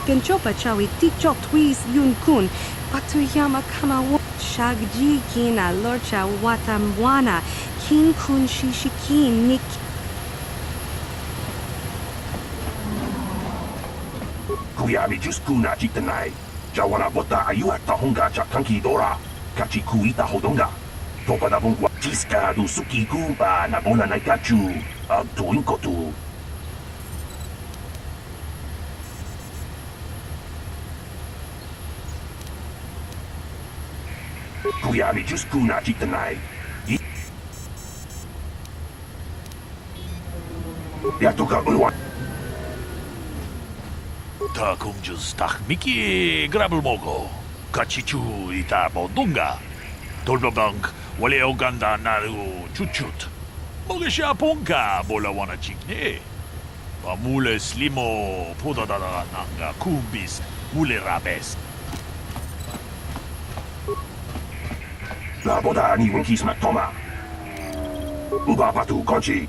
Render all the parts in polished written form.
Kenchopa chawi tichok twis yun kun. Patuyama kama shagji kina lorcha watamwana. Kin kun shishikin nik. Kuyami just kuna chitanai. Jawana bota ayuat tahonga chakanki dora. Kachi kuita hodonga. Topa na bungwa chiska du suki kumpa na bona naikachu. Tuinkotu. Kuyami just kuna chitanai. Yatoka unwa. Ta kumjus tahmiki grabelmogo. Kachichu ita bodunga. Dolbabank wale oganda naru chuchut. Mogesha ponka bola wana chikne. Pamule slimo podadada nanga kumbis mule rabes. La boda ni winkisma toma. Uba patu konchi.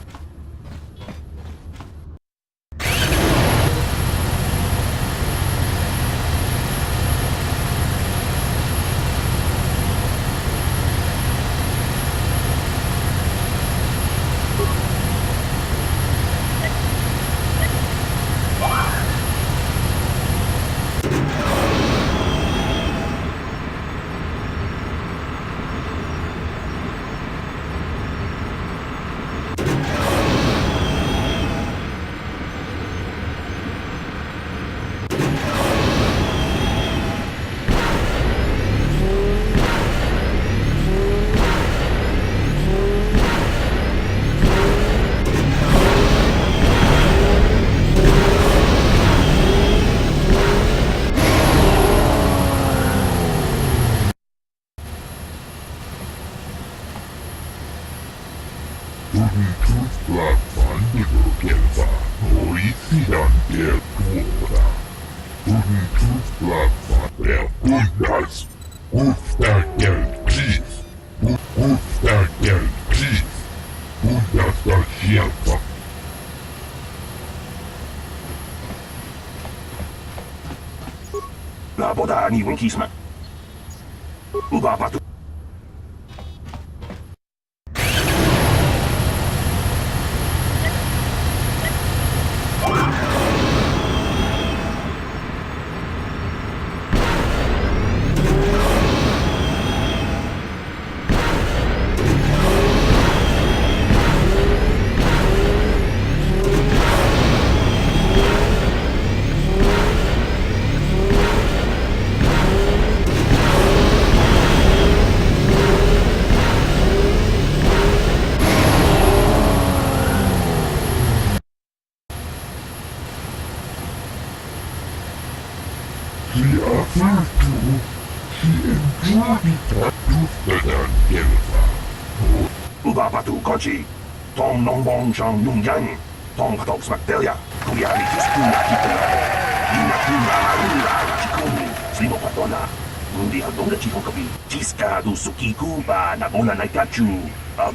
La boda ni winkisma. Uba patu. Uba patu konchi. Tom non bong chang nung yang. Tom patok smaktelia. Kuyami just kuna chitanai. Ina kuna marula chikuni. Slimo patona. Mundi hadonga chihonkabi. Chiska du suki kumpa na bona naikachu.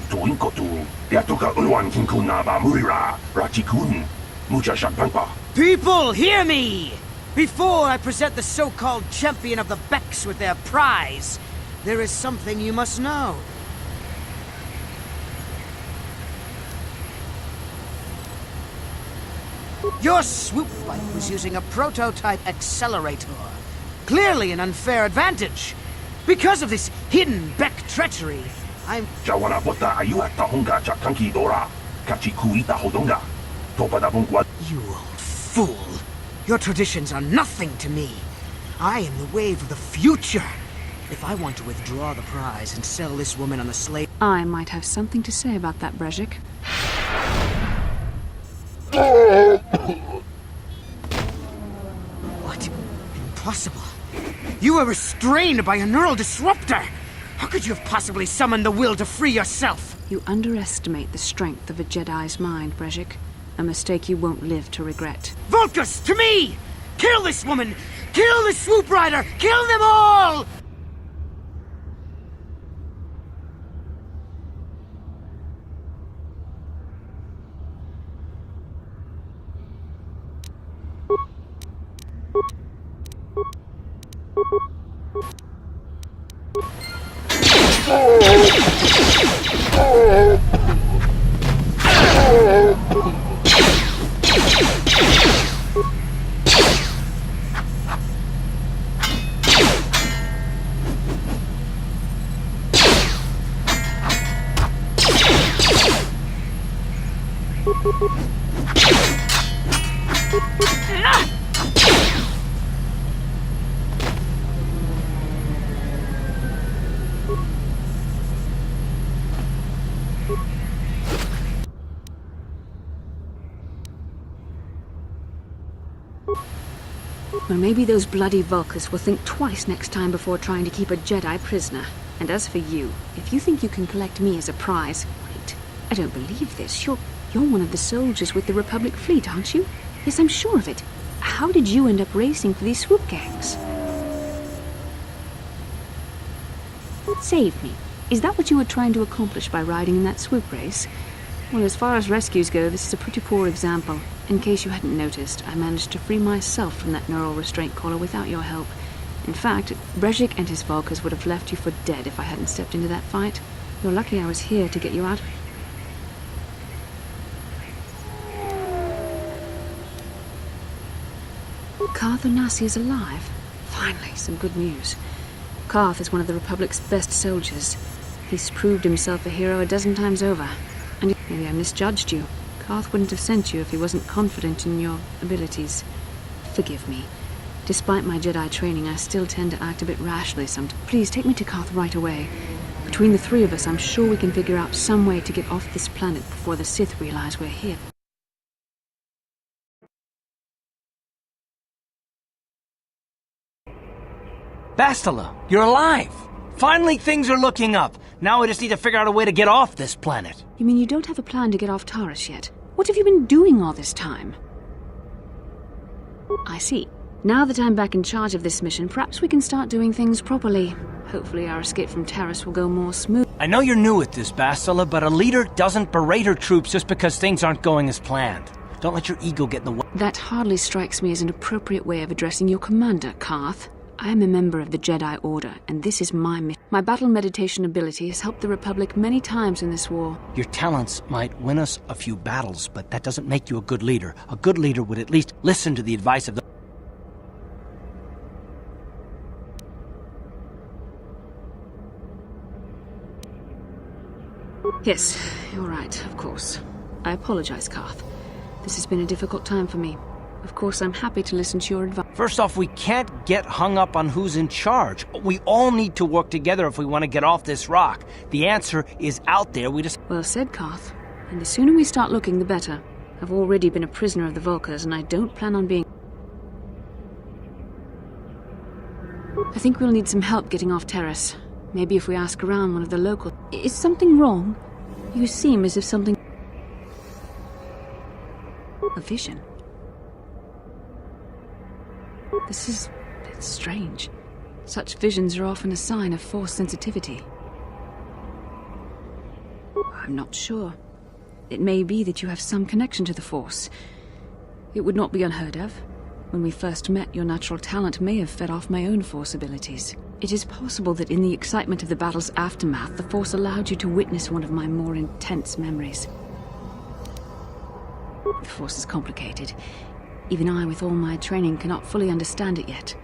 Tuinkotu. Yatoka unwan kinkuna ba murira. Rachikun. Mucha shakpanpa. People, hear me! Before I present the so-called champion of the Becks with their prize, there is something you must know. Your swoop bike was using a prototype accelerator. Clearly an unfair advantage. Because of this hidden Beck treachery, I'm... Jawana bota ayuat tahonga chakanki dora. Kachi kuita hodonga. Topa da bungwa. You old fool. Your traditions are nothing to me. I am the wave of the future. If I want to withdraw the prize and sell this woman on the slave... I might have something to say about that, Brezhik. What? Impossible. You were restrained by a neural disruptor. How could you have possibly summoned the will to free yourself? You underestimate the strength of a Jedi's mind, Brezhik. A mistake you won't live to regret. Vulcus, to me! Kill this woman! Kill the swoop rider! Kill them all! Well, maybe those bloody Vulkars will think twice next time before trying to keep a Jedi prisoner. And as for you, if you think you can collect me as a prize... Wait, I don't believe this. You're one of the soldiers with the Republic fleet, aren't you? Yes, I'm sure of it. How did you end up racing for these swoop gangs? Save me. Is that what you were trying to accomplish by riding in that swoop race? Well, as far as rescues go, this is a pretty poor example. In case you hadn't noticed, I managed to free myself from that neural restraint collar without your help. In fact, Brejik and his Vulkars would have left you for dead if I hadn't stepped into that fight. You're lucky I was here to get you out. Karth Onasi is alive. Finally, some good news. Karth is one of the Republic's best soldiers. He's proved himself a hero a dozen times over. And maybe I misjudged you. Karth wouldn't have sent you if he wasn't confident in your abilities. Forgive me. Despite my Jedi training, I still tend to act a bit rashly sometimes. Please, take me to Karth right away. Between the three of us, I'm sure we can figure out some way to get off this planet before the Sith realize we're here. Bastila, you're alive! Finally, things are looking up. Now we just need to figure out a way to get off this planet. You mean you don't have a plan to get off Taris yet? What have you been doing all this time? I see. Now that I'm back in charge of this mission, perhaps we can start doing things properly. Hopefully our escape from Taris will go more smooth. I know you're new at this, Bastila, but a leader doesn't berate her troops just because things aren't going as planned. Don't let your ego get in the way. That hardly strikes me as an appropriate way of addressing your commander, Karth. I am a member of the Jedi Order, and this is my mission. My battle meditation ability has helped the Republic many times in this war. Your talents might win us a few battles, but that doesn't make you a good leader. A good leader would at least listen to the advice of the... Yes, you're right, of course. I apologize, Karth. This has been a difficult time for me. Of course, I'm happy to listen to your advice. First off, we can't get hung up on who's in charge. We all need to work together if we want to get off this rock. The answer is out there, we just... Well said, Karth. And the sooner we start looking, the better. I've already been a prisoner of the Vulkars, and I don't plan on being... I think we'll need some help getting off Taris. Maybe if we ask around one of the local... Is something wrong? You seem as if something... A vision. It's strange. Such visions are often a sign of Force sensitivity. I'm not sure. It may be that you have some connection to the Force. It would not be unheard of. When we first met, your natural talent may have fed off my own Force abilities. It is possible that in the excitement of the battle's aftermath, the Force allowed you to witness one of my more intense memories. The Force is complicated. Even I, with all my training, cannot fully understand it yet.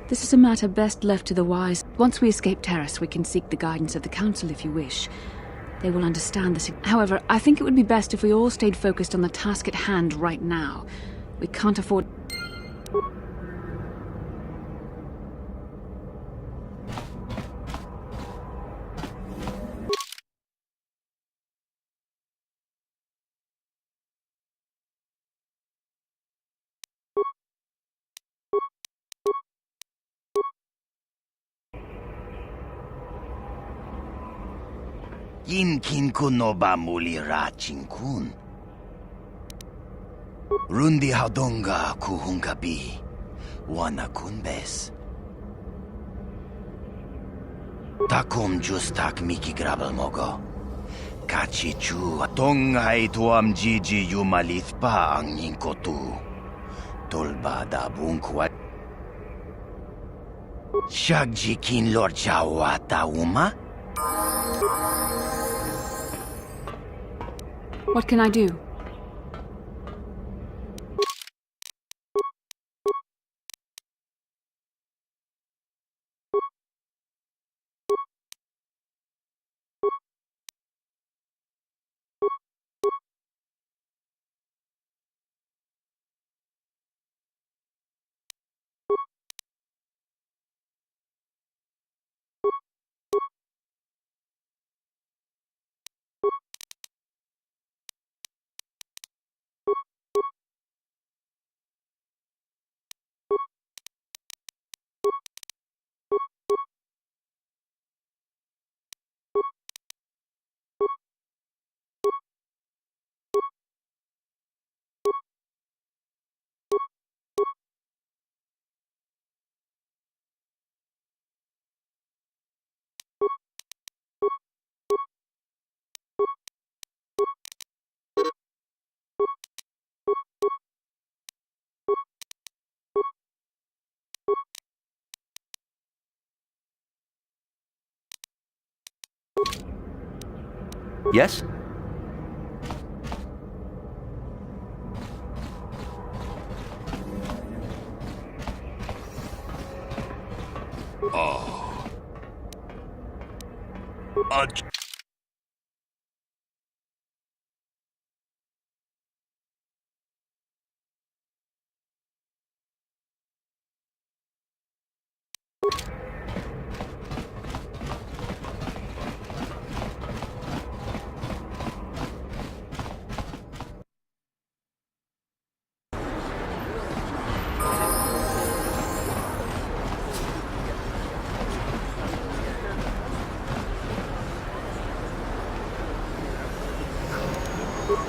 This is a matter best left to the wise. Once we escape Taris, we can seek the guidance of the Council if you wish. They will understand this. However, I think it would be best if we all stayed focused on the task at hand right now. We can't afford... Yinkin kunoba muli rachinkun. Rundi hadonga kuhungabi. Wana kunbes. Takum justak miki grabel mogo. Kachichu tongai tuam jiji yumalithpa ang yinkotu. Tolba da bunkwa. Shagji kin Lord Chawata Uma? What can I do? Yes?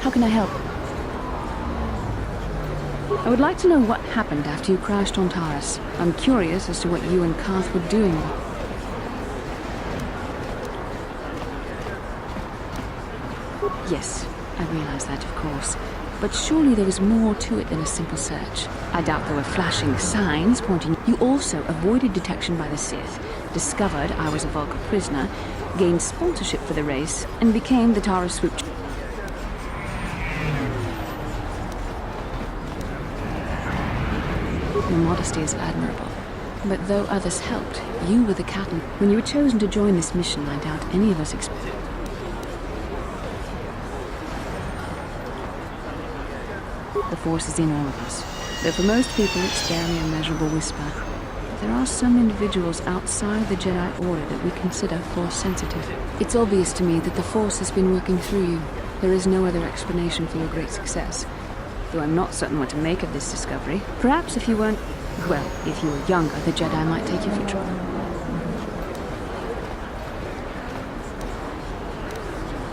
How can I help? I would like to know what happened after you crashed on Taurus. I'm curious as to what you and Karth were doing. Yes, I realize that, of course. But surely there was more to it than a simple search. I doubt there were flashing signs pointing... You also avoided detection by the Sith, discovered I was a Vulcan prisoner, gained sponsorship for the race, and became the Taurus swoop... Your modesty is admirable. But though others helped, you were the catalyst. When you were chosen to join this mission, I doubt any of us expected. The Force is in all of us. Though for most people it's barely a measurable whisper. But there are some individuals outside the Jedi Order that we consider Force sensitive. It's obvious to me that the Force has been working through you. There is no other explanation for your great success. Though I'm not certain what to make of this discovery. Perhaps if you weren't... Well, if you were younger, the Jedi might take you for trouble.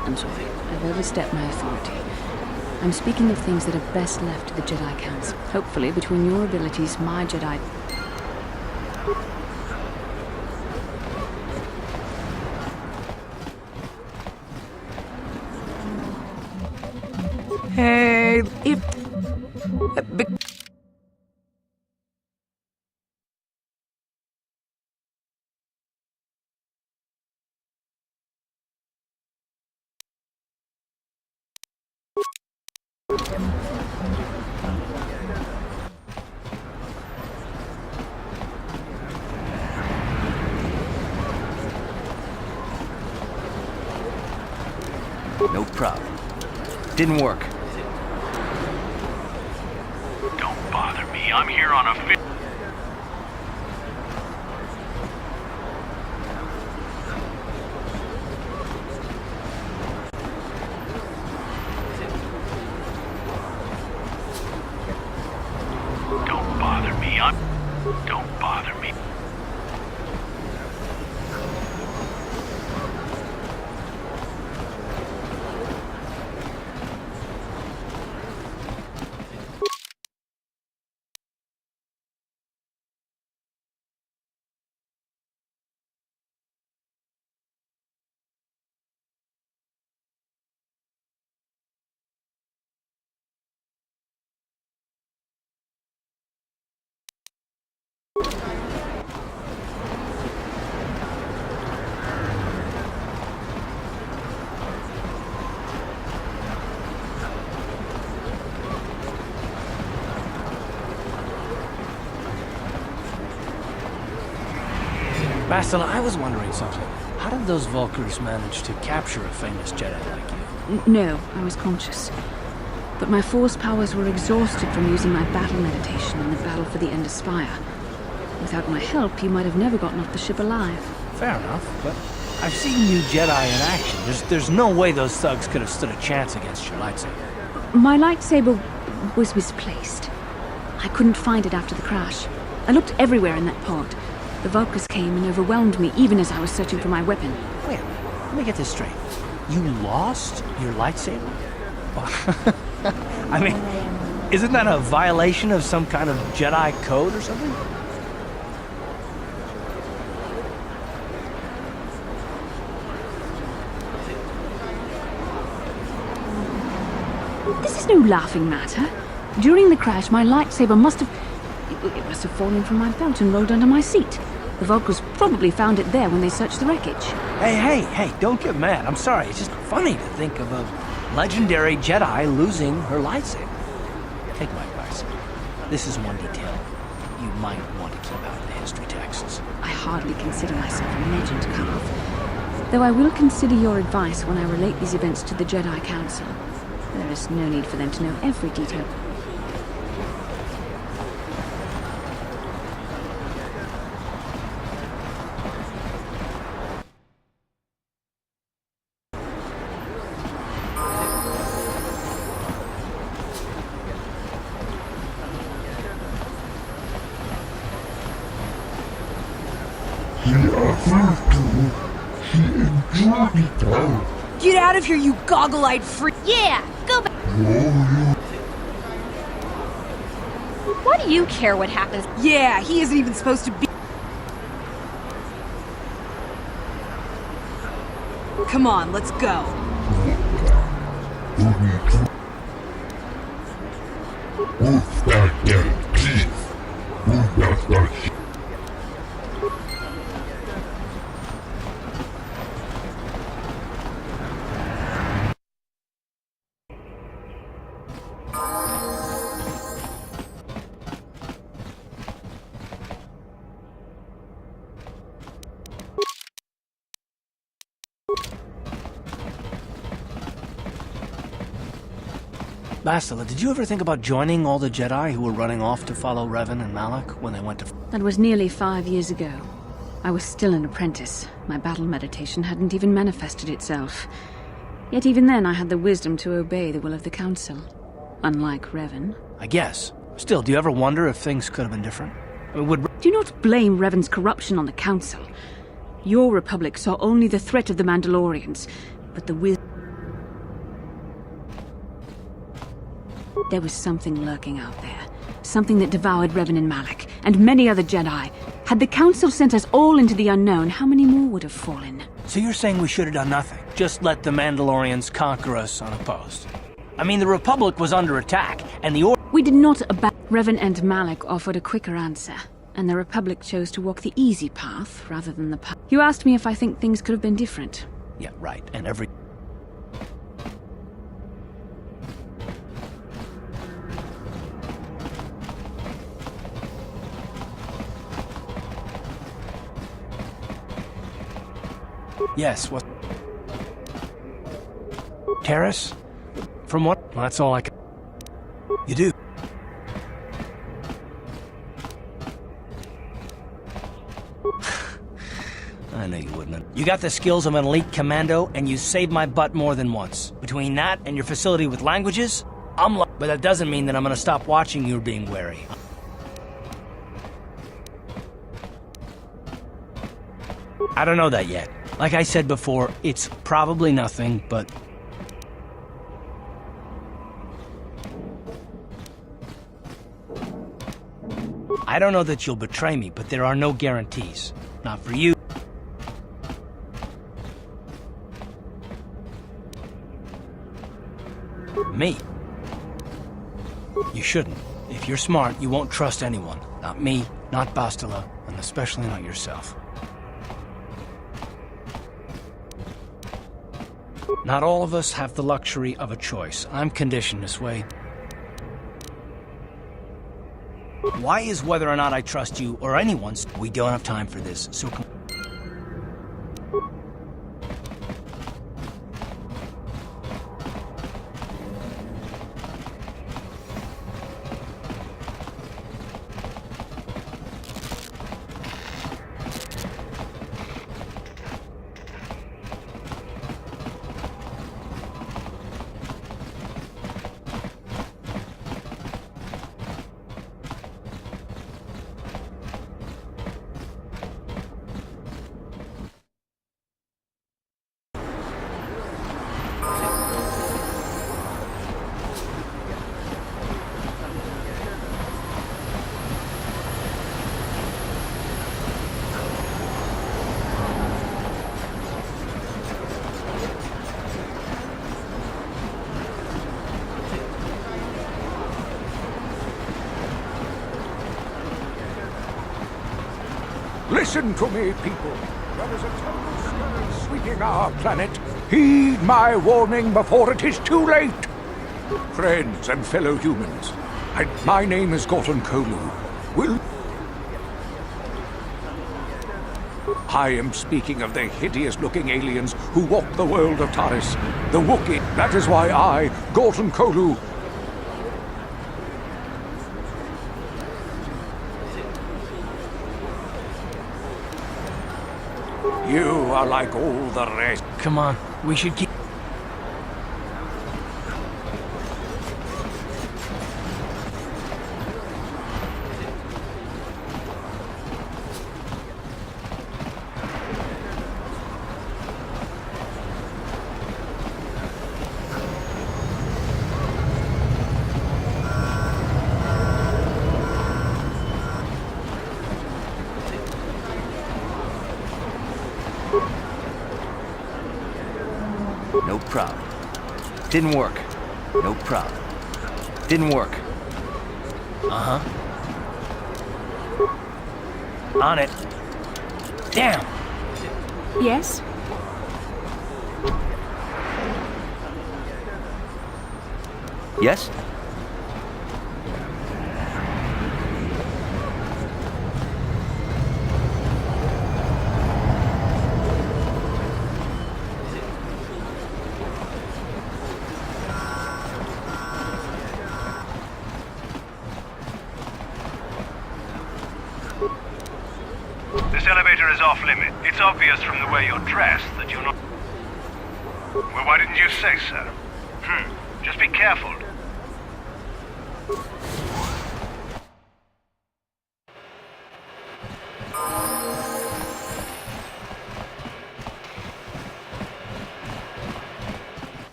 I'm sorry. I've overstepped my authority. I'm speaking of things that are best left to the Jedi Council. Hopefully, between your abilities, my Jedi... Hey, if... No problem. Didn't work. Don't bother me. I'm here on a Don't bother me. Don't bother me. Bastila, I was wondering something. How did those Vulkars manage to capture a famous Jedi like you? No, I was conscious. But my force powers were exhausted from using my battle meditation in the battle for the Ender Spire. Without my help, you might have never gotten off the ship alive. Fair enough, but I've seen you Jedi in action. There's no way those thugs could have stood a chance against your lightsaber. My lightsaber was misplaced. I couldn't find it after the crash. I looked everywhere in that pod. The Vulkars came and overwhelmed me even as I was searching for my weapon. Wait a minute, let me get this straight. You lost your lightsaber? I mean, isn't that a violation of some kind of Jedi code or something? This is no laughing matter. During the crash, my lightsaber must have fallen from my belt and rolled under my seat. The Vulkars probably found it there when they searched the wreckage. Hey, don't get mad. I'm sorry. It's just funny to think of a legendary Jedi losing her lightsaber. Take my advice. This is one detail you might want to keep out of the history texts. I hardly consider myself a legend, Carl. Though I will consider your advice when I relate these events to the Jedi Council. There is no need for them to know every detail. Get out of here, you goggle-eyed freak! Yeah, go back. Why do you care what happens? Yeah, he isn't even supposed to be. Come on, let's go. Bastila, did you ever think about joining all the Jedi who were running off to follow Revan and Malak when they went to... That was nearly 5 years ago. I was still an apprentice. My battle meditation hadn't even manifested itself. Yet even then I had the wisdom to obey the will of the Council. Unlike Revan. I guess. Still, do you ever wonder if things could have been different? I mean, Do not blame Revan's corruption on the Council. Your Republic saw only the threat of the Mandalorians, but the wisdom... There was something lurking out there. Something that devoured Revan and Malak, and many other Jedi. Had the Council sent us all into the unknown, how many more would have fallen? So you're saying we should have done nothing? Just let the Mandalorians conquer us unopposed? I mean, the Republic was under attack, and the Order... We did not abandon... Revan and Malak offered a quicker answer, and the Republic chose to walk the easy path rather than the path. You asked me if I think things could have been different. Yeah, right, and every... Yes, what? Terrace? From what? Well, that's all I can... You do? I knew you wouldn't. You got the skills of an elite commando, and you saved my butt more than once. Between that and your facility with languages, I'm lucky. But that doesn't mean that I'm gonna stop watching you being wary. I don't know that yet. Like I said before, it's probably nothing, but... I don't know that you'll betray me, but there are no guarantees. Not for you. Me. You shouldn't. If you're smart, you won't trust anyone. Not me, not Bastila, and especially not yourself. Not all of us have the luxury of a choice. I'm conditioned this way. Why is whether or not I trust you or anyone's... We don't have time for this, so... Listen to me, people. There is a terrible scourge sweeping our planet. Heed my warning before it is too late. Friends and fellow humans, my name is Gorton Kolu. I am speaking of the hideous-looking aliens who walk the world of Taris, the Wookiee. That is why I, Gorton Kolu, you are like all the rest. Come on, we should keep... No problem. Didn't work. No problem. Didn't work. Uh-huh. On it. Damn! Yes? Yes? This elevator is off limit. It's obvious from the way you're dressed that you're not... Well, why didn't you say so? Just be careful.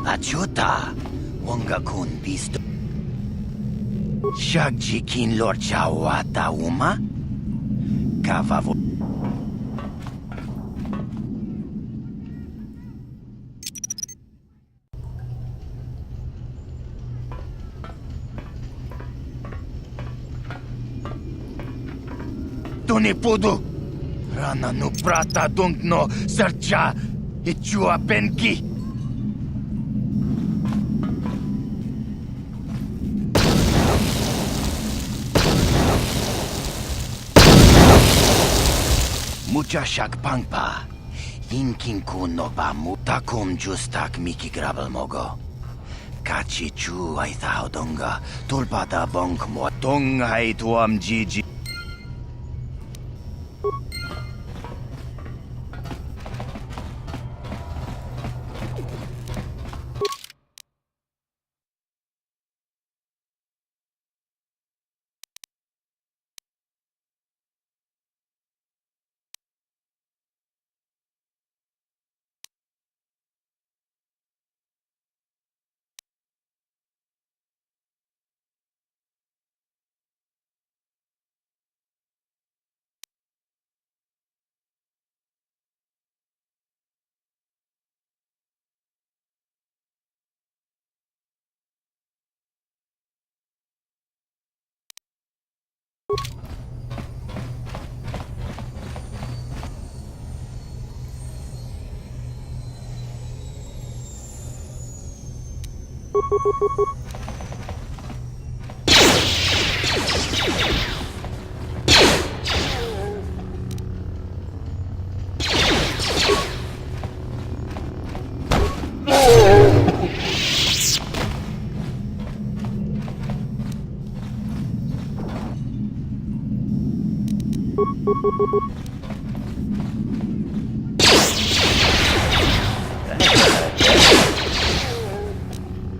Achuta, wonga kun bisto. Shagjikin lorchawata uma? Kavavo. Tuni pudu! Rana no prata dunkno sarcha ichua benki! Mucha shak pangpa. Inkin kuno ba mutakum justak miki grabel mogo. Kachi chu ay thao donga. Tulpada bonk mo tong ay tuam jiji.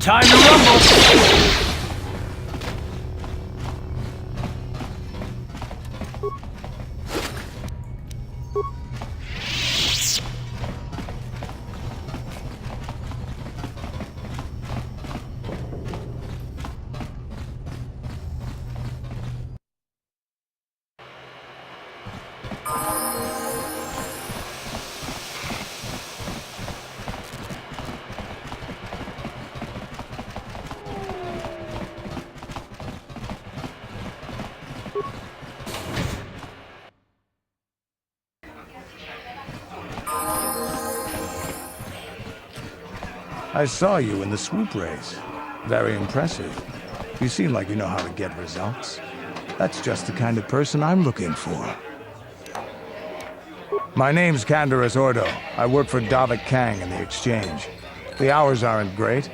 Time to rumble! I saw you in the swoop race. Very impressive. You seem like you know how to get results. That's just the kind of person I'm looking for. My name's Canderous Ordo. I work for Davik Kang in the Exchange. The hours aren't great,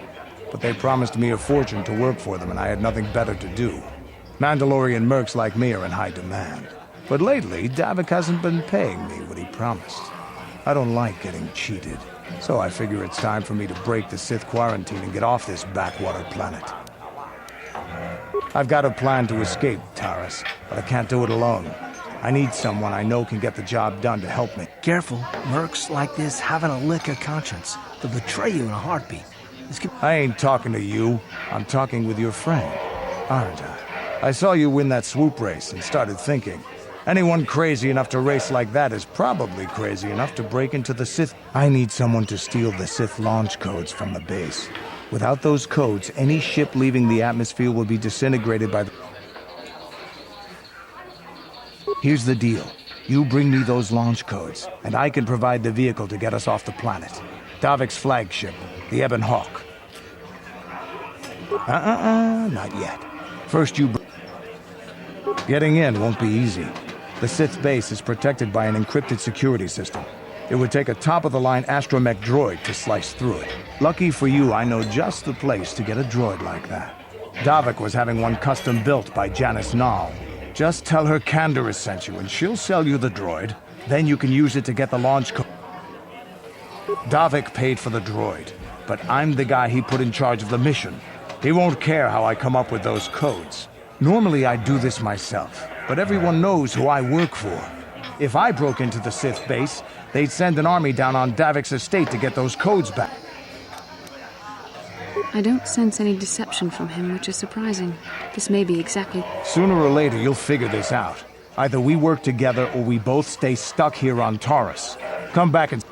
but they promised me a fortune to work for them and I had nothing better to do. Mandalorian mercs like me are in high demand. But lately, Davik hasn't been paying me what he promised. I don't like getting cheated, so I figure it's time for me to break the Sith quarantine and get off this backwater planet. I've got a plan to escape, Taris, but I can't do it alone. I need someone I know can get the job done to help me. Careful. Mercs like this haven't a lick of conscience. They'll betray you in a heartbeat. I ain't talking to you. I'm talking with your friend, aren't I? I saw you win that swoop race and started thinking, anyone crazy enough to race like that is probably crazy enough to break into the Sith. I need someone to steal the Sith launch codes from the base. Without those codes, any ship leaving the atmosphere will be disintegrated by the... Here's the deal. You bring me those launch codes, and I can provide the vehicle to get us off the planet. Davik's flagship, the Ebon Hawk. Not yet. First you... Getting in won't be easy. The Sith base is protected by an encrypted security system. It would take a top-of-the-line astromech droid to slice through it. Lucky for you, I know just the place to get a droid like that. Davik was having one custom-built by Janice Nall. Just tell her Canderous sent you, and she'll sell you the droid. Then you can use it to get the launch code. Davik paid for the droid, but I'm the guy he put in charge of the mission. He won't care how I come up with those codes. Normally I'd do this myself, but everyone knows who I work for. If I broke into the Sith base, they'd send an army down on Davik's estate to get those codes back. I don't sense any deception from him, which is surprising. This may be exactly... Sooner or later, you'll figure this out. Either we work together or we both stay stuck here on Taurus. Come back and...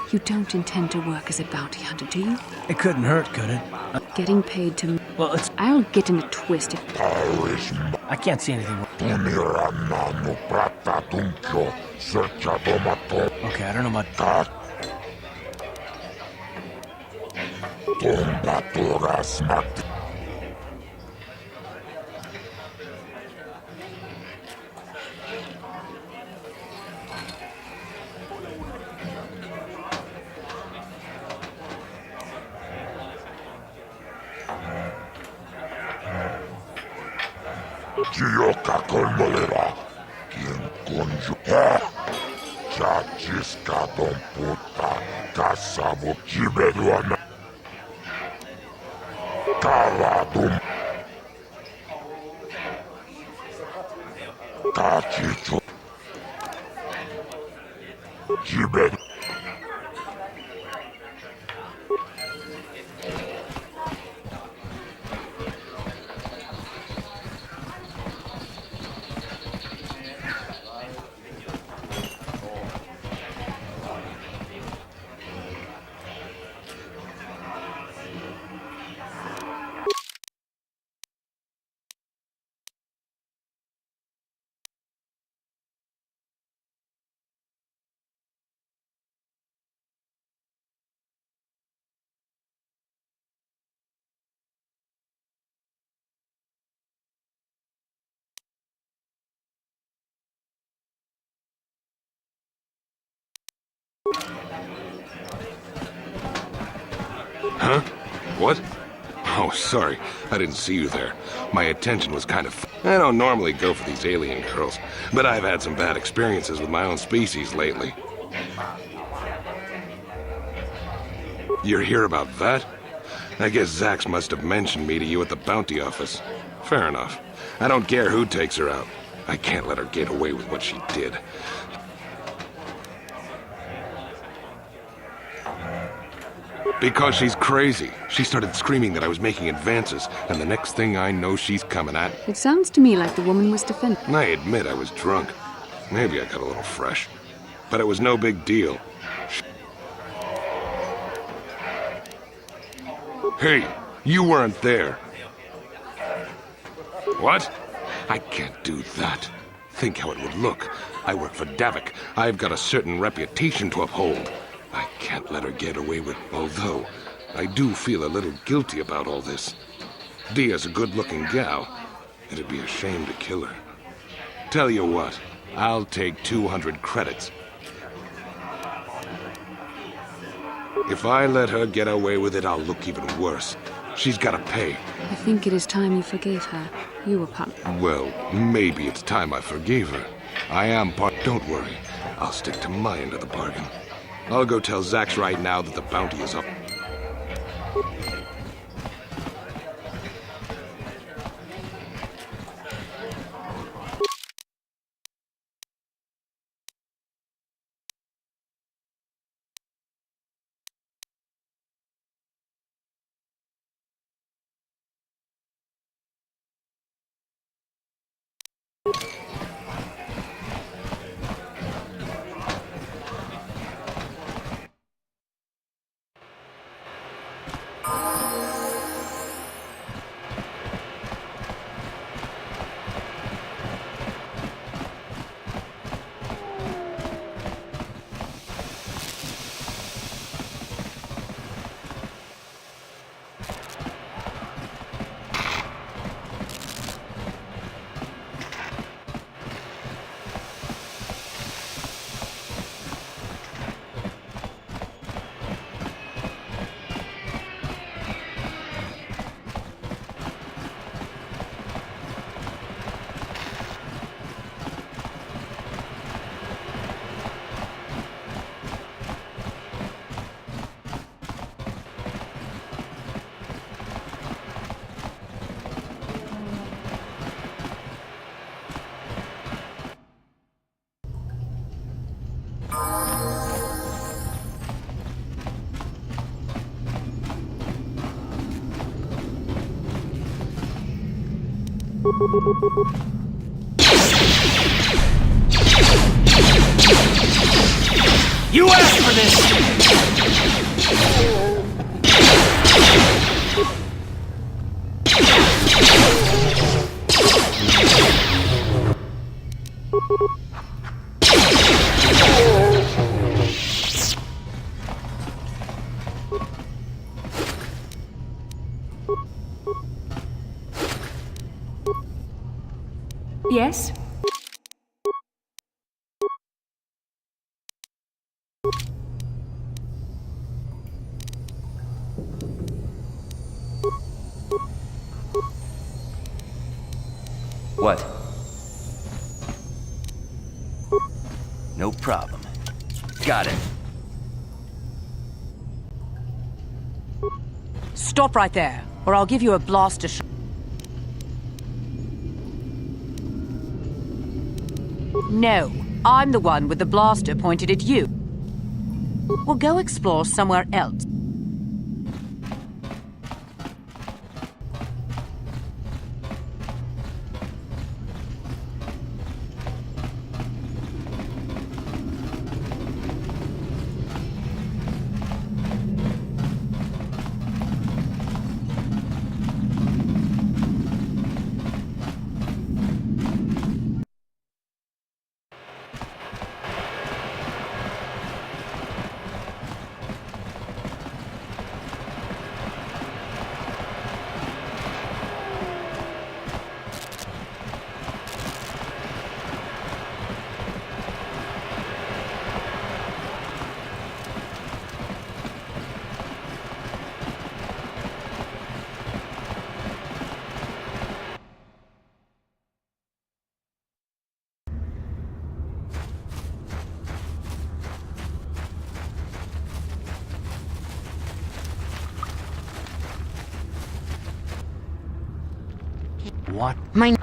You don't intend to work as a bounty hunter, do you? It couldn't hurt, could it? Getting paid to... Well, it's... I'll get in a twist if... I can't see anything wrong. Okay, I don't know about... Gioca colmoleva, quien conju... Chachiska don puta, kasabo kibeduana. Kaladum. Kachicho. Kibedu. Huh? What? Oh, sorry. I didn't see you there. My attention was kind of... I don't normally go for these alien girls, but I've had some bad experiences with my own species lately. You're here about that? I guess Zax must have mentioned me to you at the bounty office. Fair enough. I don't care who takes her out. I can't let her get away with what she did. Because she's crazy. She started screaming that I was making advances, and the next thing I know, she's coming at... It sounds to me like the woman was defending. I admit I was drunk. Maybe I got a little fresh. But it was no big deal. Hey, you weren't there. What? I can't do that. Think how it would look. I work for Davik. I've got a certain reputation to uphold. I can't let her get away with... Although, I do feel a little guilty about all this. Dia's a good-looking gal. It'd be a shame to kill her. Tell you what, I'll take 200 credits. If I let her get away with it, I'll look even worse. She's gotta pay. I think it is time you forgave her. You were part... Well, maybe it's time I forgave her. I am part... Don't worry. I'll stick to my end of the bargain. I'll go tell Zax right now that the bounty is up. You asked for this! Yes? What? No problem. Got it. Stop right there, or I'll give you a blaster shot. No, I'm the one with the blaster pointed at you. We'll go explore somewhere else. What? My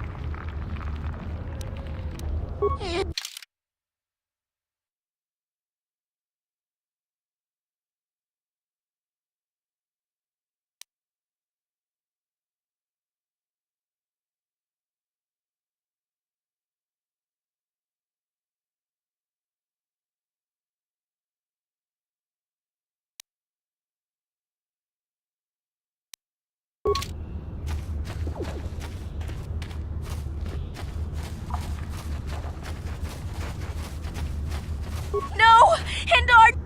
No! Hindar!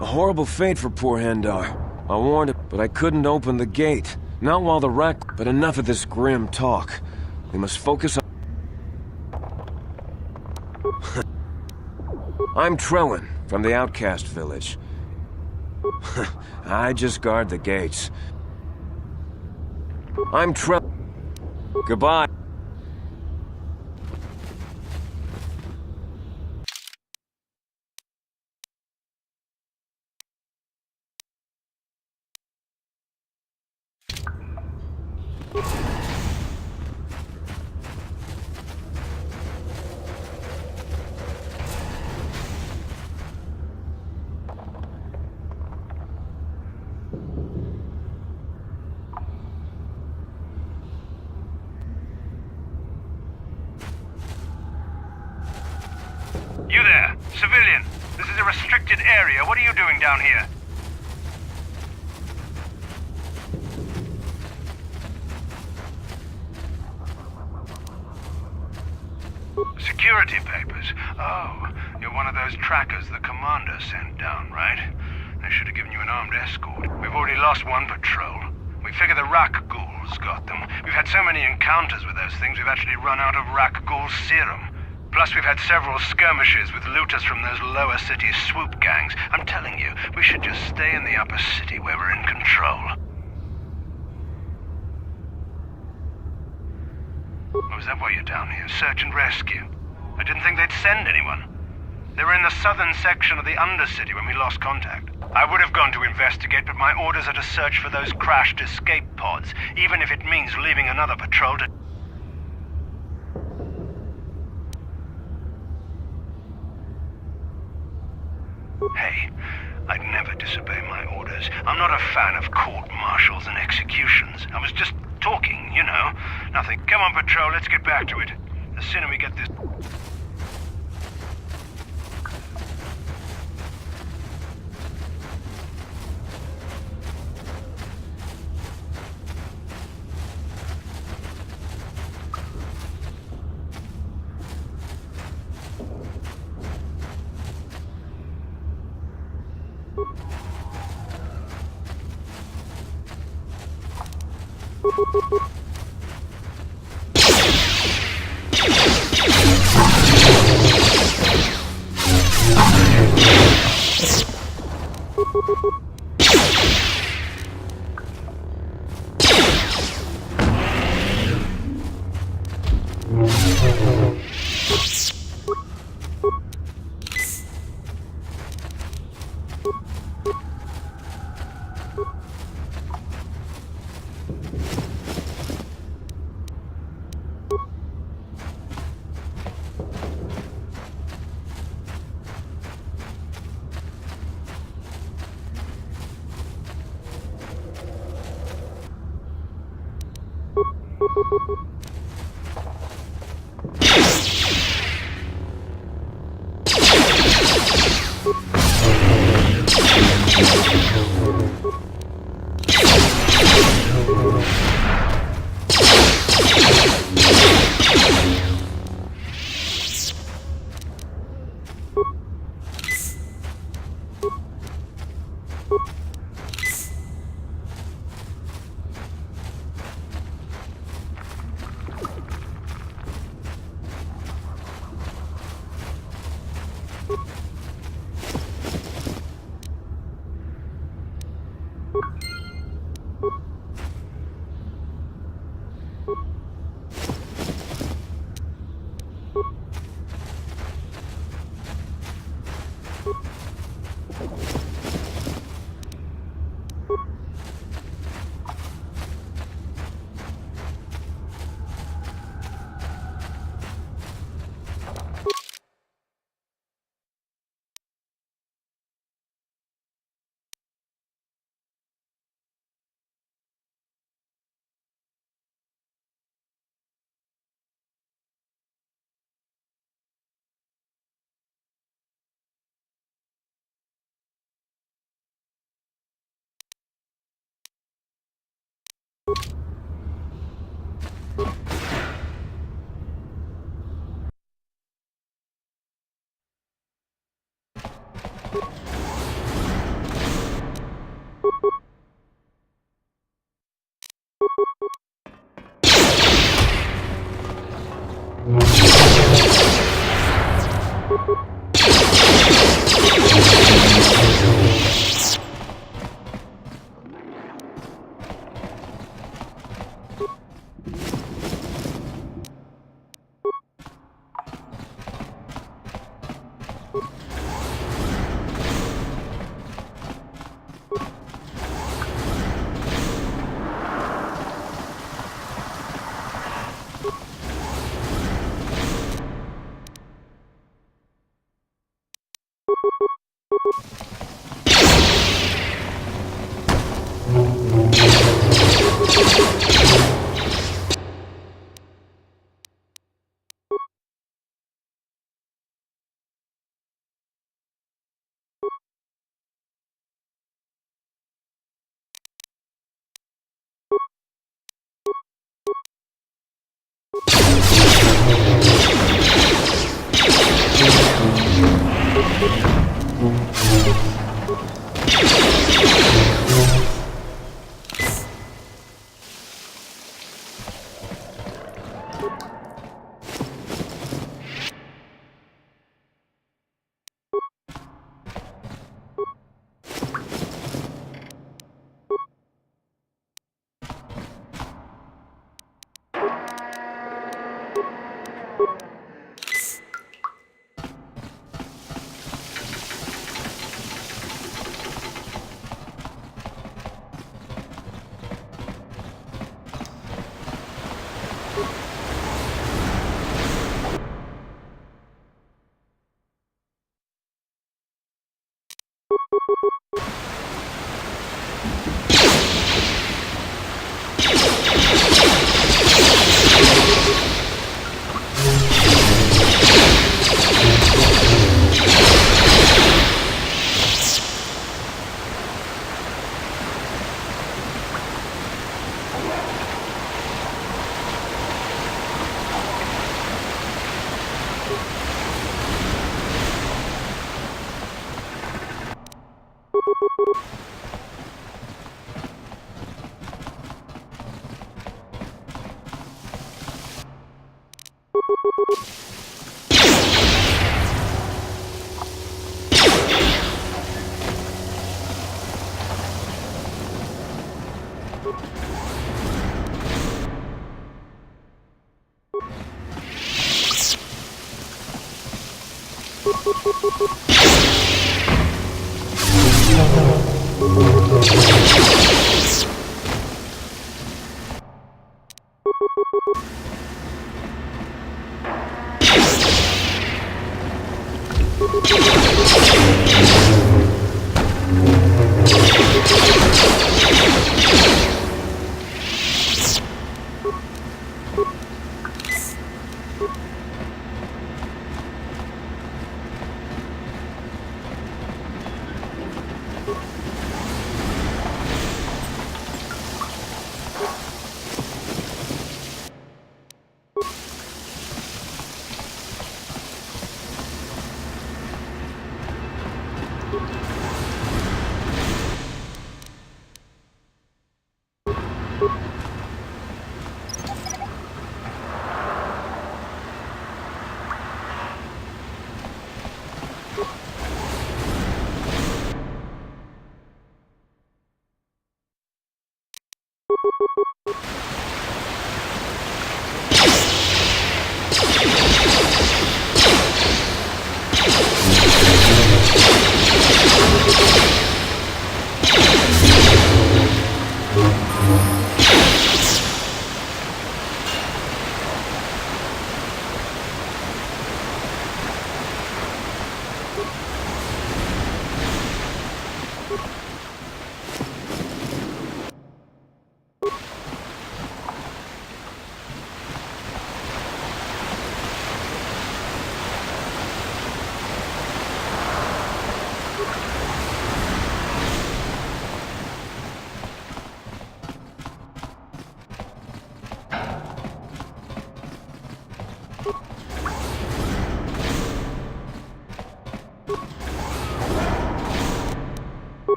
A horrible fate for poor Hendar. I warned him, but I couldn't open the gate. Not while the wreck. But enough of this grim talk. We must focus on... I'm Trellin, from the outcast village. I just guard the gates. I'm Trellin. Goodbye. You there, civilian. This is a restricted area. What are you doing down here? Security papers. Oh, you're one of those trackers the commander sent down, right? They should have given you an armed escort. We've already lost one patrol. We figure the Rakghouls got them. We've had so many encounters with those things, we've actually run out of Rakghoul Serum. Plus, we've had several skirmishes with looters from those lower city swoop gangs. I'm telling you, we should just stay in the upper city where we're in control. Oh, is that why you're down here? Search and rescue? I didn't think they'd send anyone. They were in the southern section of the Undercity when we lost contact. I would have gone to investigate, but my orders are to search for those crashed escape pods, even if it means leaving another patrol to... Hey, I'd never disobey my orders. I'm not a fan of court-martials and executions. I was just talking, you know. Nothing. Come on, patrol, let's get back to it. The sooner we get this...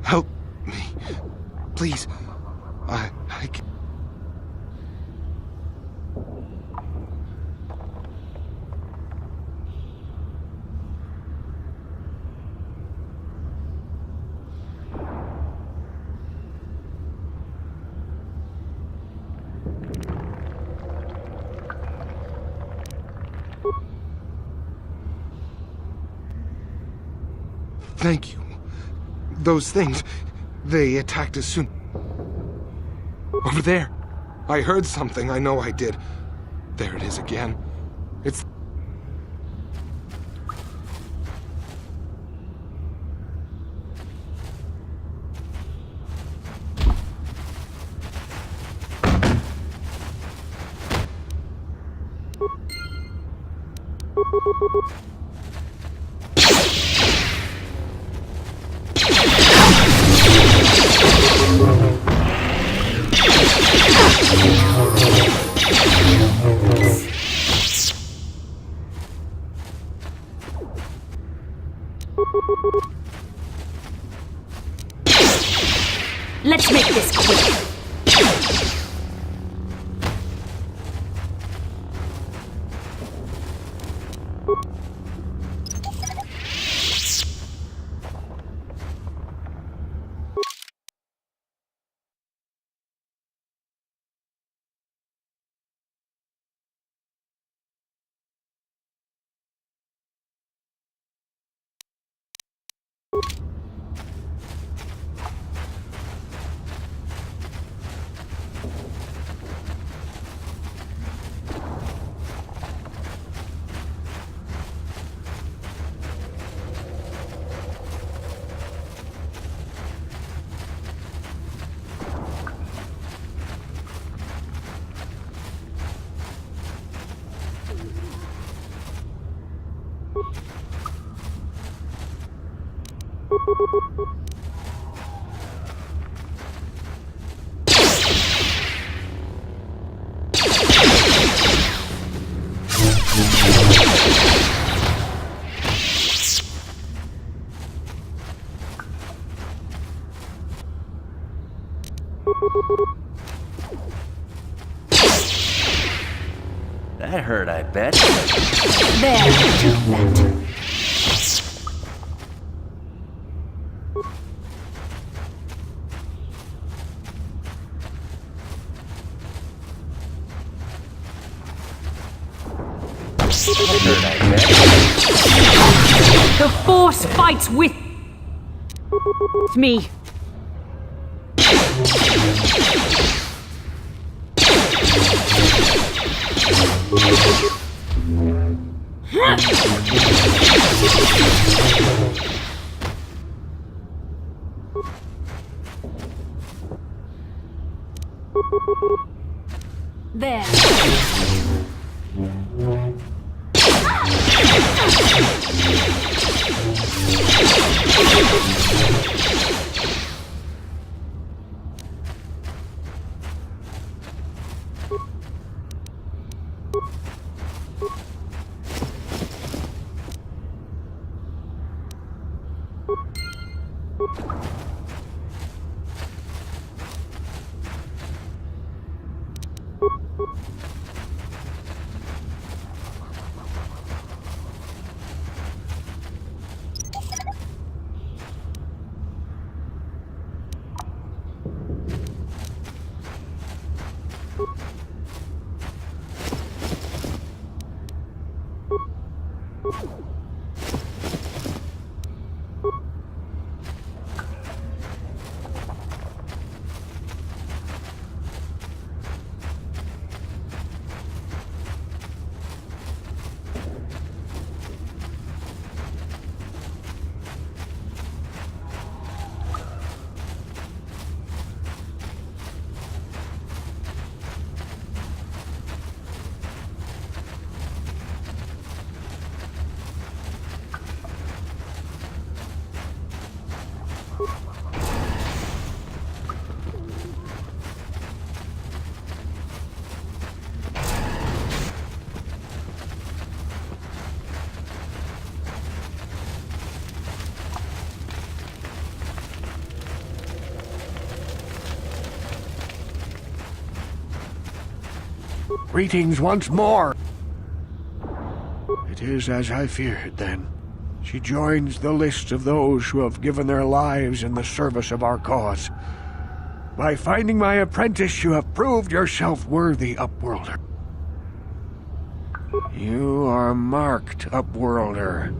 Help me. Please. I can't. Thank you. Those things, they attacked us soon. Over there. I heard something, I know I did. There it is again. It's... Let's make this quick. That hurt, I bet. There, take that. The Force fights with me. There. Greetings once more. It is as I feared, then. She joins the list of those who have given their lives in the service of our cause. By finding my apprentice, you have proved yourself worthy, Upworlder. You are marked, Upworlder.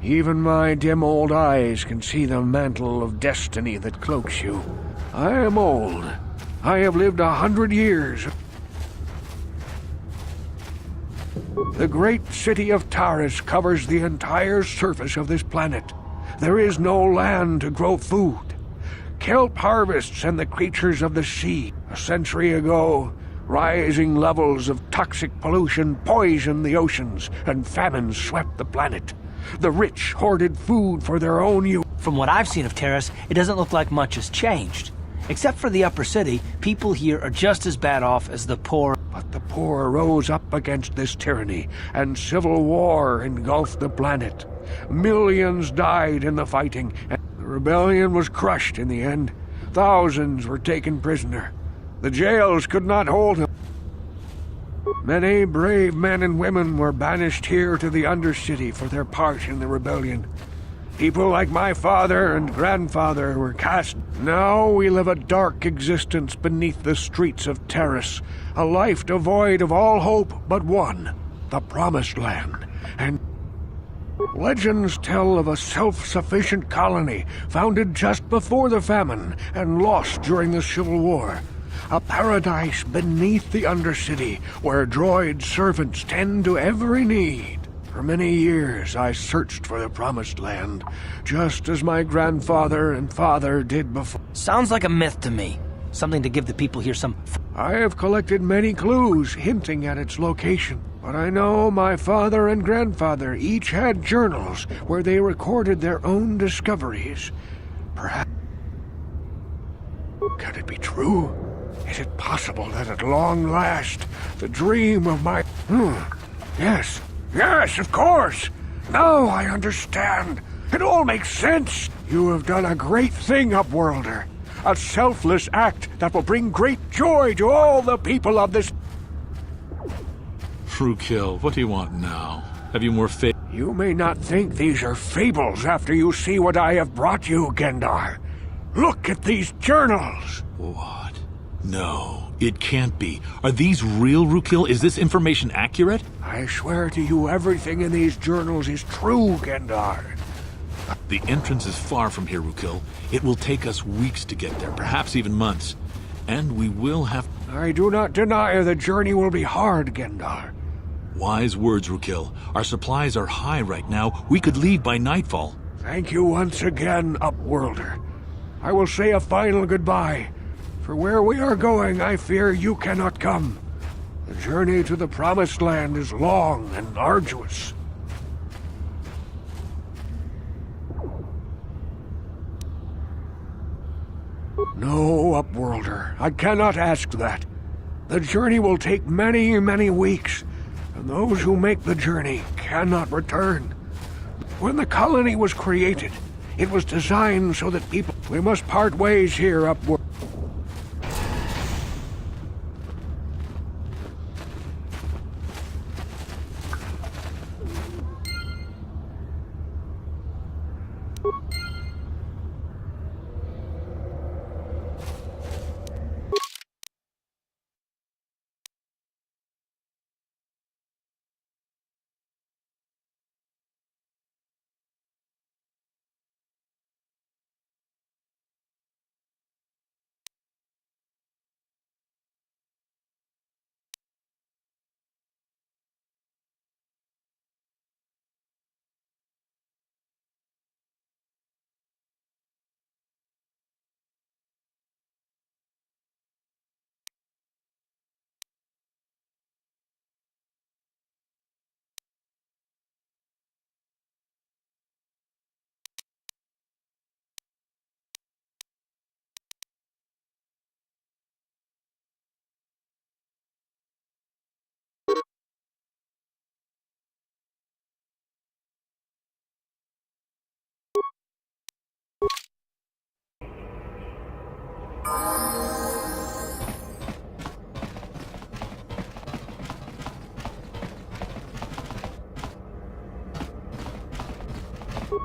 Even my dim old eyes can see the mantle of destiny that cloaks you. I am old. I have lived 100 years. The great city of Taris covers the entire surface of this planet. There is no land to grow food. Kelp harvests and the creatures of the sea. A century ago, rising levels of toxic pollution poisoned the oceans, and famine swept the planet. The rich hoarded food for their own use. From what I've seen of Taris, it doesn't look like much has changed. Except for the upper city, people here are just as bad off as the poor. But the poor rose up against this tyranny, and civil war engulfed the planet. Millions died in the fighting, and the rebellion was crushed in the end. Thousands were taken prisoner. The jails could not hold them. Many brave men and women were banished here to the Undercity for their part in the rebellion. People like my father and grandfather were cast. Now we live a dark existence beneath the streets of Taris, a life devoid of all hope but one, the Promised Land. And legends tell of a self-sufficient colony founded just before the famine and lost during the Civil War. A paradise beneath the Undercity where droid servants tend to every need. For many years I searched for the Promised Land, just as my grandfather and father did before. Sounds like a myth to me. Something to give the people here some... I have collected many clues hinting at its location, but I know my father and grandfather each had journals where they recorded their own discoveries. Perhaps... Can it be true? Is it possible that at long last, the dream of my... Yes. Yes, of course! Now I understand. It all makes sense. You have done a great thing, Upworlder. A selfless act that will bring great joy to all the people of this... Rakghoul, what do you want now? Have you more faith? You may not think these are fables after you see what I have brought you, Gendar. Look at these journals! What? No, it can't be. Are these real, Rakghoul? Is this information accurate? I swear to you, everything in these journals is true, Gendar. The entrance is far from here, Rakghoul. It will take us weeks to get there, perhaps even months. And we will have... I do not deny the journey will be hard, Gendar. Wise words, Rakghoul. Our supplies are high right now. We could leave by nightfall. Thank you once again, Upworlder. I will say a final goodbye. For where we are going, I fear you cannot come. The journey to the Promised Land is long and arduous. No, Upworlder, I cannot ask that. The journey will take many, many weeks, and those who make the journey cannot return. When the colony was created, it was designed so that people... We must part ways here, Upworlder.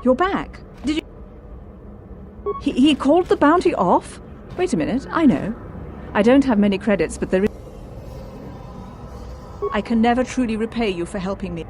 You're back. Did you... He called the bounty off? Wait a minute, I know. I don't have many credits, but there is... I can never truly repay you for helping me.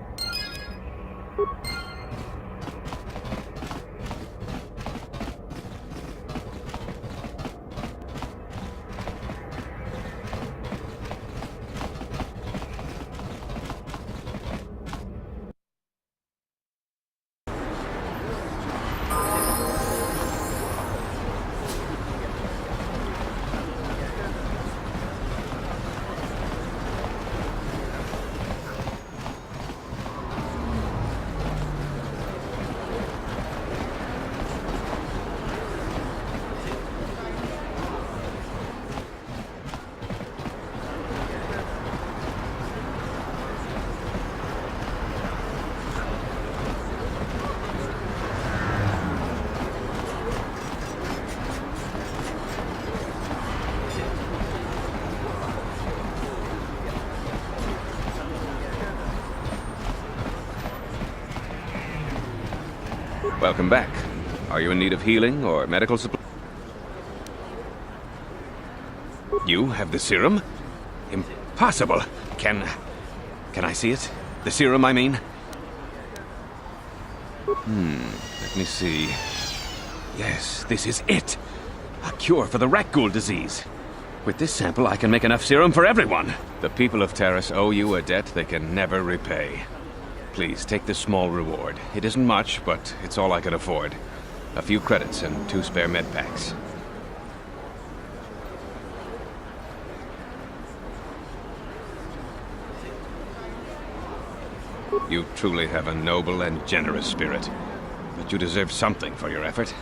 Welcome back. Are you in need of healing or medical support? You have the serum? Impossible. Can I see it? The serum, I mean? Let me see. Yes, this is it. A cure for the Rakghoul disease. With this sample, I can make enough serum for everyone. The people of Terrace owe you a debt they can never repay. Please, take this small reward. It isn't much, but it's all I can afford. A few credits and 2 spare med packs. You truly have a noble and generous spirit. But you deserve something for your effort.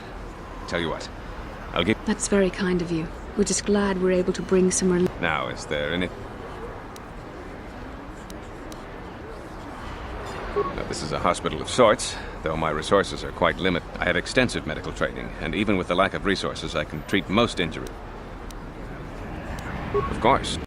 Tell you what, I'll give... That's very kind of you. We're just glad we're able to bring some relief. Now, is there any... Now, this is a hospital of sorts, though my resources are quite limited. I have extensive medical training, and even with the lack of resources, I can treat most injuries. Of course.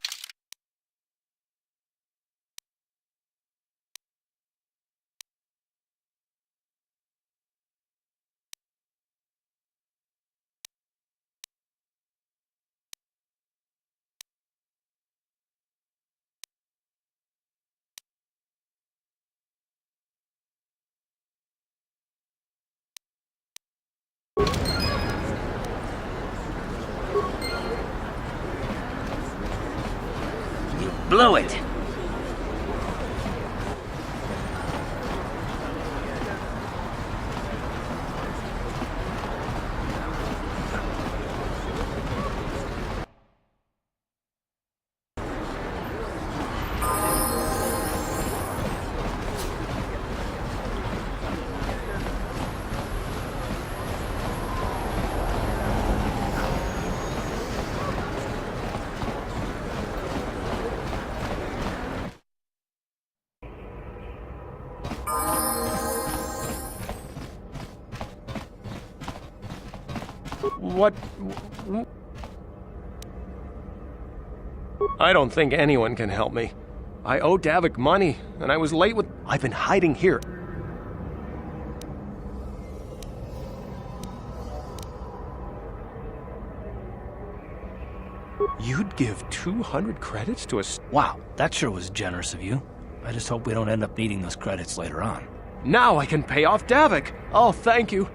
Blew it. What? I don't think anyone can help me. I owe Davik money, and I was late with... I've been hiding here. You'd give 200 credits to a... Wow, that sure was generous of you. I just hope we don't end up needing those credits later on. Now I can pay off Davik! Oh, thank you.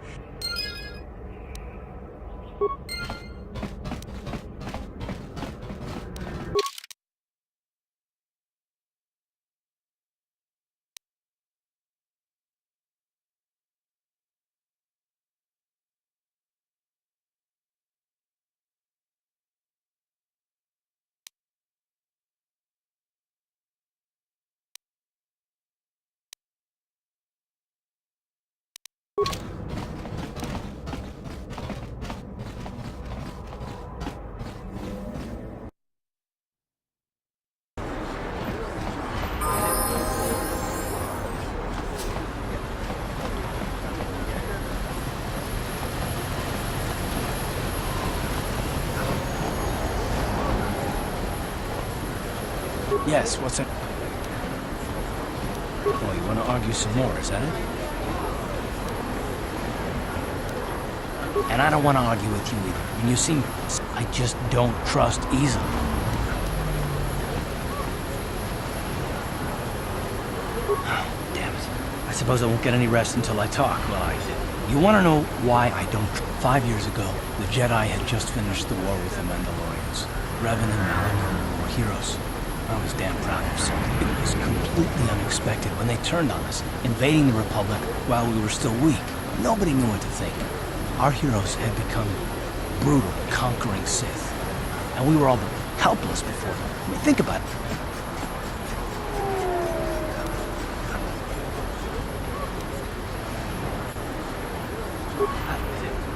Yes, what's it? Oh, you want to argue some more, is that it? And I don't want to argue with you either. I mean, you seem... I just don't trust easily. Damn it. I suppose I won't get any rest until I talk, will I? You want to know why I don't... 5 years ago, the Jedi had just finished the war with the Mandalorians. Revan and Malik were heroes. I was damn proud of something. It was completely unexpected when they turned on us, invading the Republic while we were still weak. Nobody knew what to think. Our heroes had become brutal, conquering Sith. And we were all helpless before them. I mean, think about it.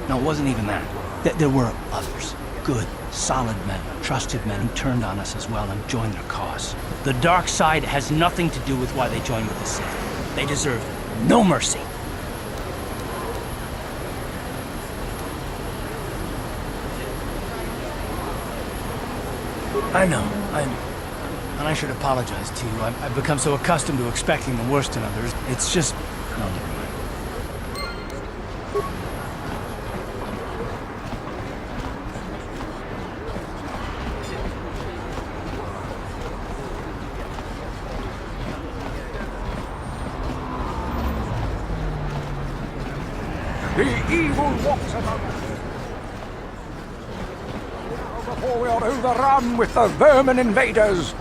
No, it wasn't even that. There were others. Good, solid men, trusted men who turned on us as well and joined their cause. The dark side has nothing to do with why they joined with the Sith. They deserve no mercy. I know, and I should apologize to you. I've become so accustomed to expecting the worst in others. It's just... No, never mind. evil walks among us. Now before we are overrun with the vermin invaders.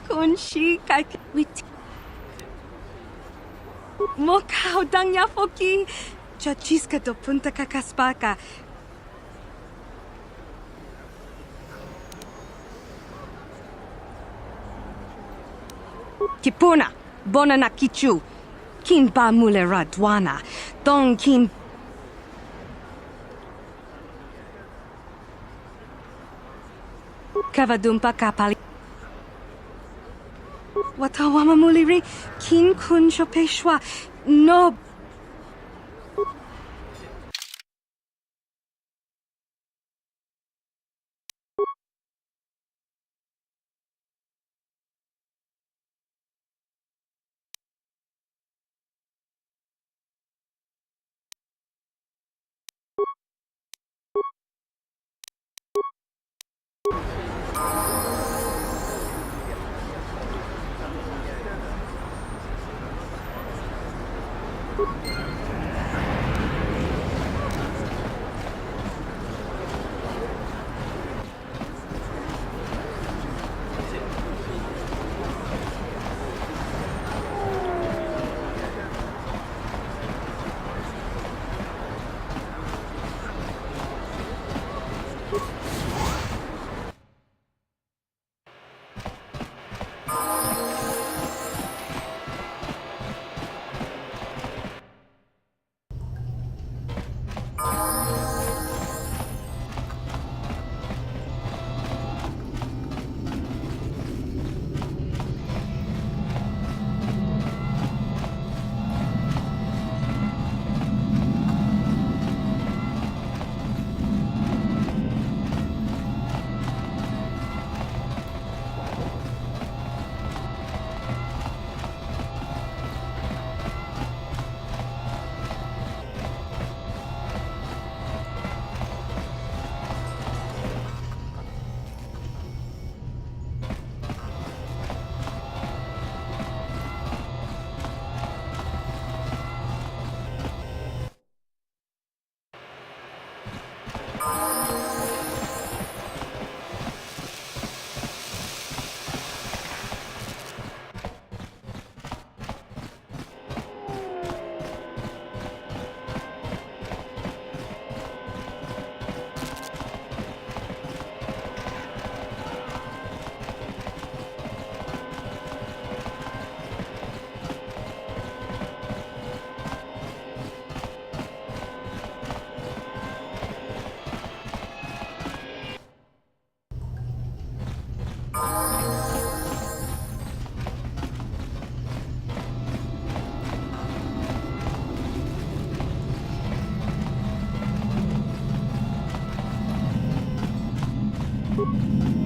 Kunshi wit Mokau dangya foki chachiska do punta kakaspaka. Kipuna bonana kichu kin ba mulera dwana don kin kavadumpa kapali watawama muliri kin kun chopeshwa no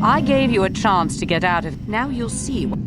I gave you a chance to get out of... Now you'll see what...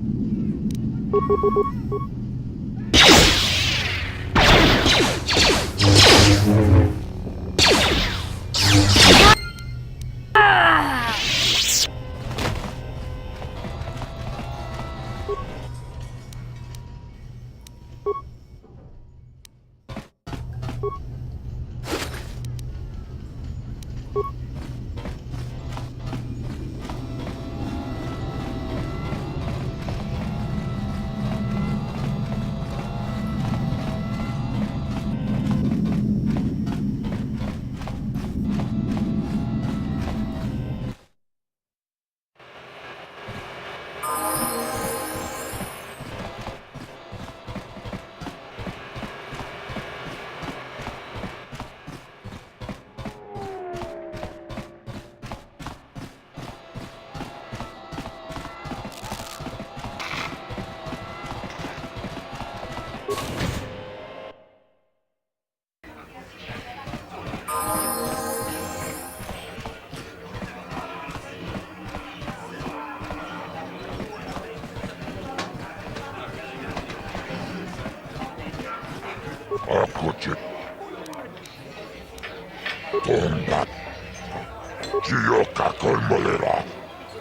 Chiyoka Kolmolera.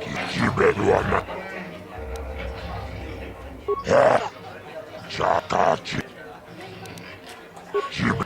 Kichiberuana. Chakachi. Chib.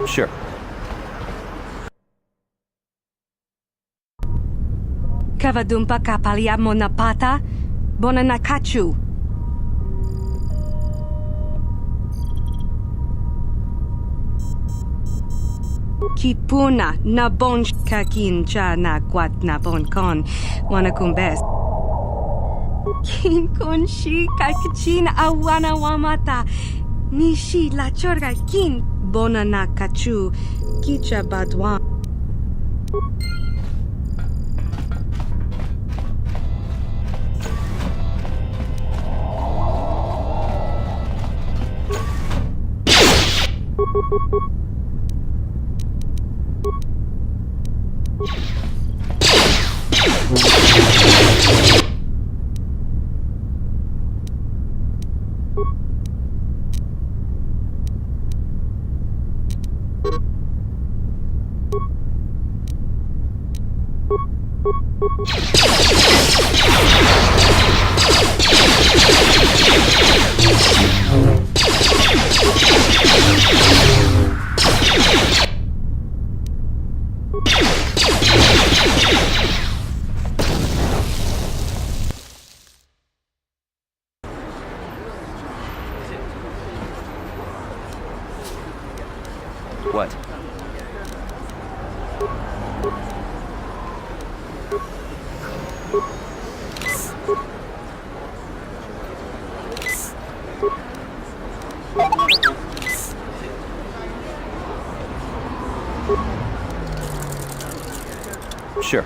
Sure. Kavadumpa kapaliamo napata, bonanakachu. Kipuna na bon kakin cha na kwat na bon kon, wanakumbes. Kin kon shi kakachin awana wamata, nishi la chorga kin bonanakachu, kicha badwan. What? Sure.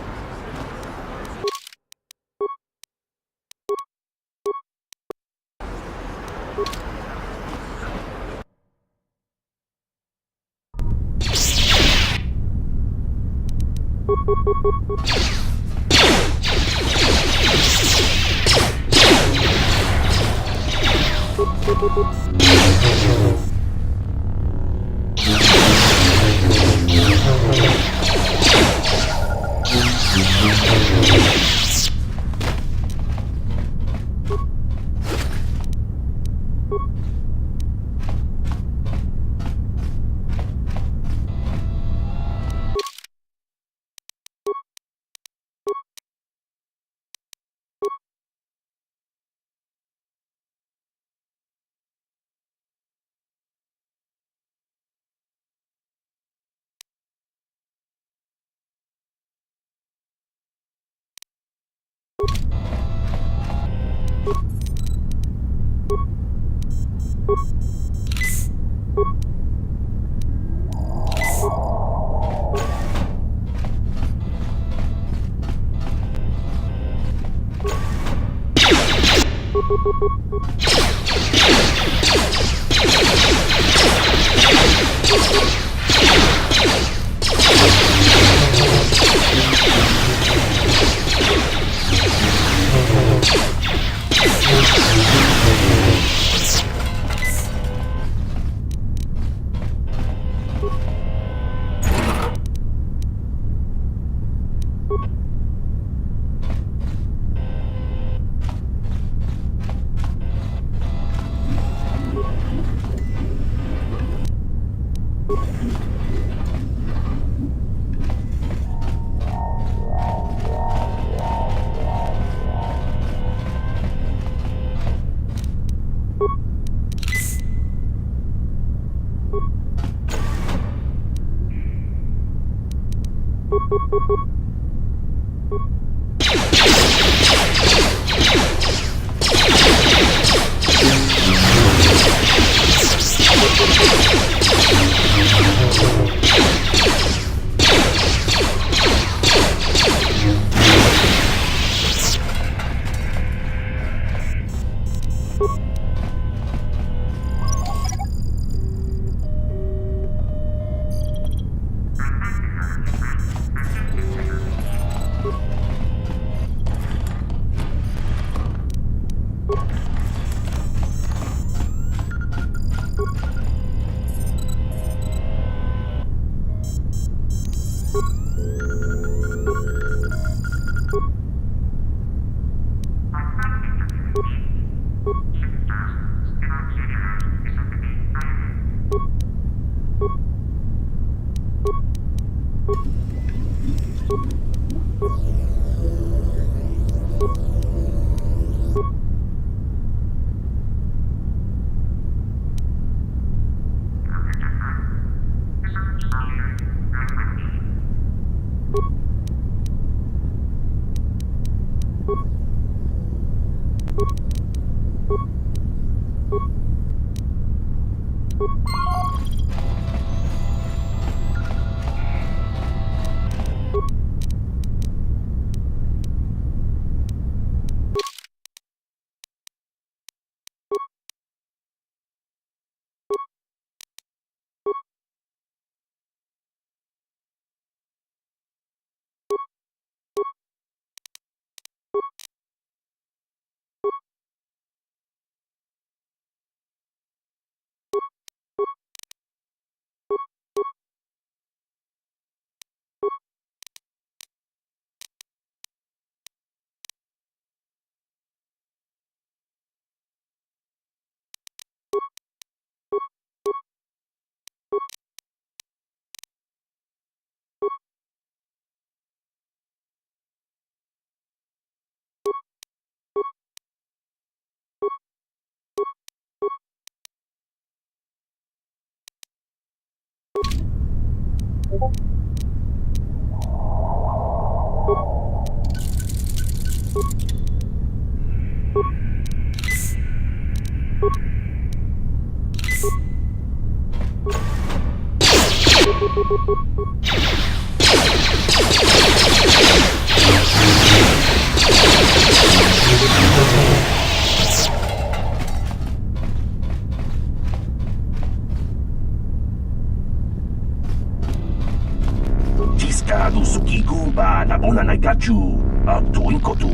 Ciscado sukigumba na bona na gachu. Akto inkotu.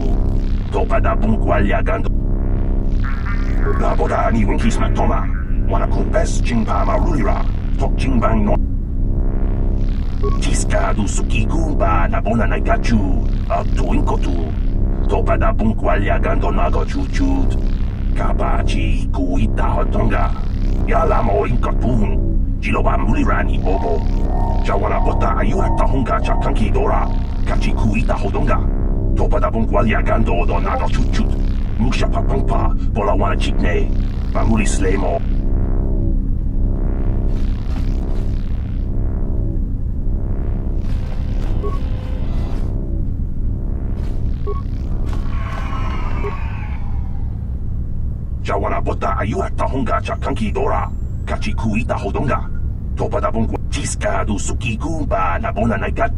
Topada bunkwaliagando. Labora ni winkis matoma. Wana kumpes jingpa marulira. Tok jingbang no. Ciscado sukigumba na bona na gachu. Akto inkotu. Topada bunkwaliagando nago chuchut. Kabachi kuita hotonga. Yalamo inkotun. Jiloba mulirani omo. Jawana bota ayuata honga chakanki dora. Kachi kuita hodonga. Topada bunkwaliagando do nago chuchut. Musha papangpa. Bola wana chikne. Mamuli slemo. Jawana bota ayuata honga chakanki dora. Kachi kuita hodonga. Topada bunkwa ciscado sukigumba na bona na gat.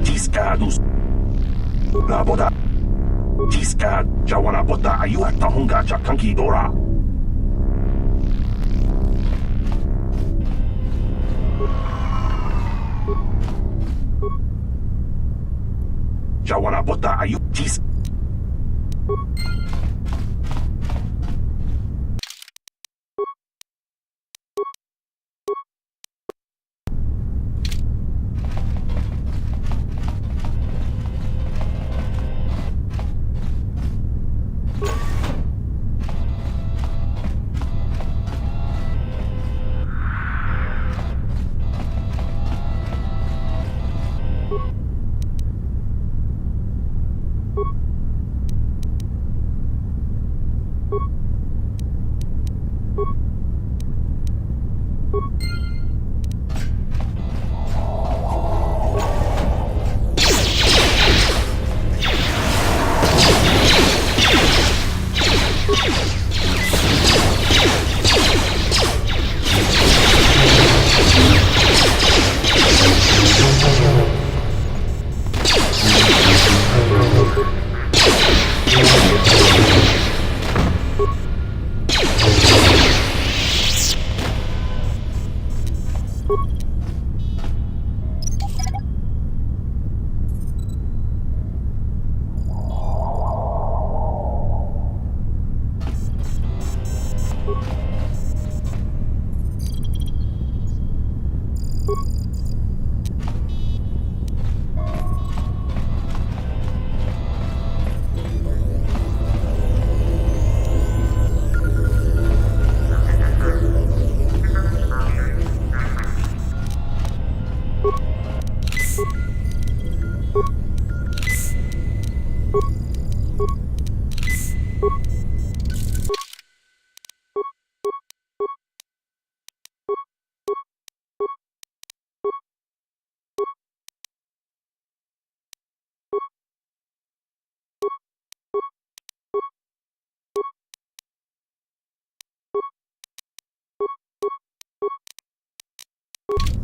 Tiscados. Na boda. Tiscad. Jawana boda ayu at tahunga chakanki dora. Jawana boda ayu tis. You